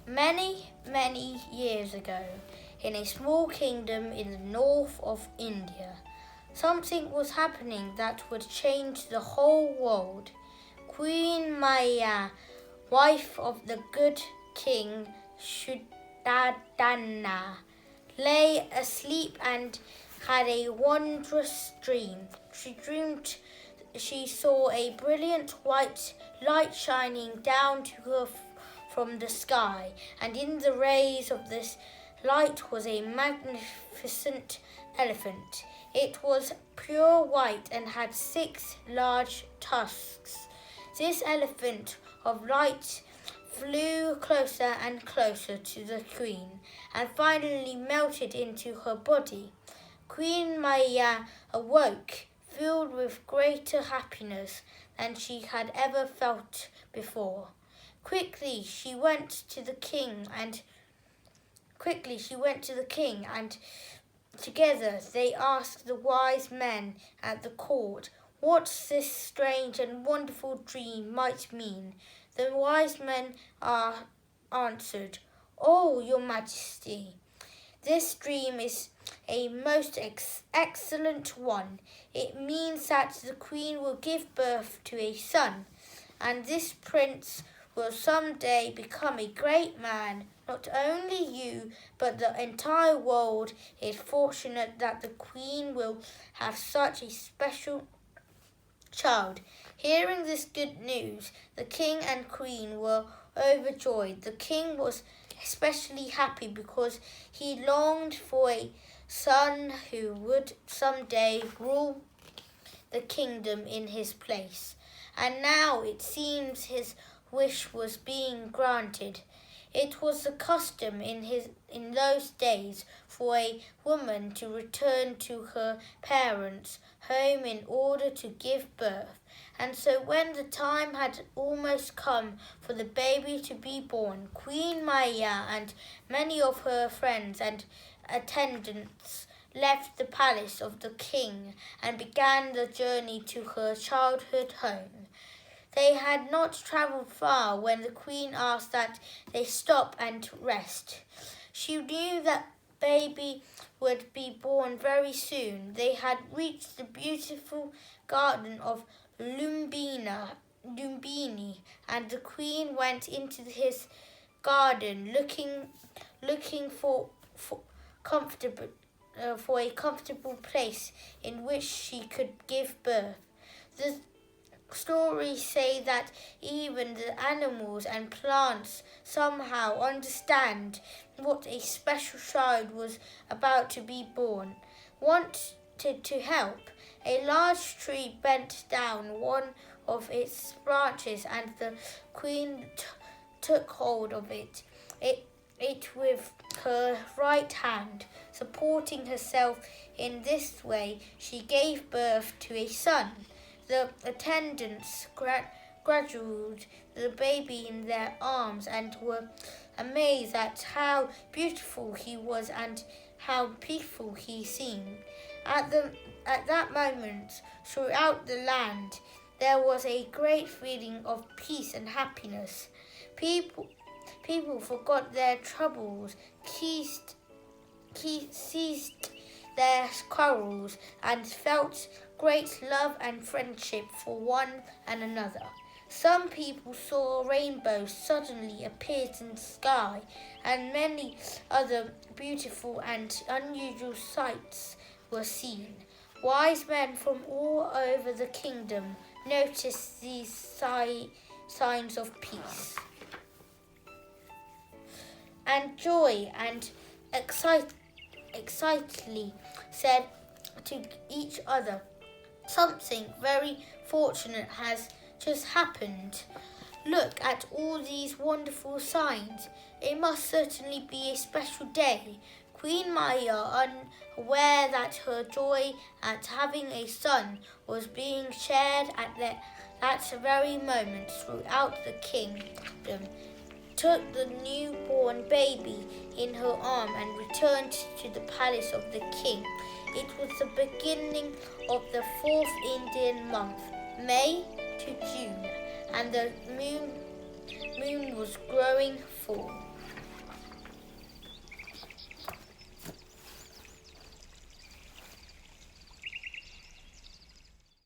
Many, many years ago, in a small kingdom in the north of India, something was happening that would change the whole world. Queen Maya, wife of the good king Siddhattha, lay asleep and had a wondrous dream. She dreamed she saw a brilliant white light shining down to her from the sky, and in the rays of this light was a magnificent elephant. It was pure white and had 6 large tusks. This elephant of light flew closer and closer to the queen and finally melted into her body. Queen Maya awoke, filled with greater happiness than she had ever felt before. Quickly she went to the king and together they asked the wise men at the court what this strange and wonderful dream might mean. The wise men answered, "Oh, your majesty, this dream is a most excellent one. It means that the queen will give birth to a son, and this prince will someday become a great man. Not only you, but the entire world is fortunate that the queen will have such a special child." Hearing this good news, the king and queen were overjoyed. The king was especially happy because he longed for a son who would someday rule the kingdom in his place. And now it seems his wish was being granted. It was the custom in those days for a woman to return to her parents' home in order to give birth. And so when the time had almost come for the baby to be born, Queen Maya and many of her friends and attendants left the palace of the king and began the journey to her childhood home. They had not travelled far when the queen asked that they stop and rest. She knew that baby would be born very soon. They had reached the beautiful garden of Lumbini, and the queen went into his garden looking for a comfortable place in which she could give birth. The stories say that even the animals and plants somehow understand what a special child was about to be born. Wanted to help. A large tree bent down one of its branches, and the queen took hold of it with her right hand. Supporting herself in this way, she gave birth to a son. The attendants cradled the baby in their arms and were amazed at how beautiful he was and how peaceful he seemed. At that moment, throughout the land, there was a great feeling of peace and happiness. People forgot their troubles, ceased their quarrels, and felt great love and friendship for one and another. Some people saw rainbows suddenly appear in the sky, and many other beautiful and unusual sights were seen. Wise men from all over the kingdom noticed these signs of peace and joy, and excitedly said to each other, "Something very fortunate has just happened. Look at all these wonderful signs. It must certainly be a special day." Queen Maya, unaware that her joy at having a son was being shared at that very moment throughout the kingdom, took the newborn baby in her arm and returned to the palace of the king. It was the beginning of the 4th Indian month, May to June, and the moon was growing full.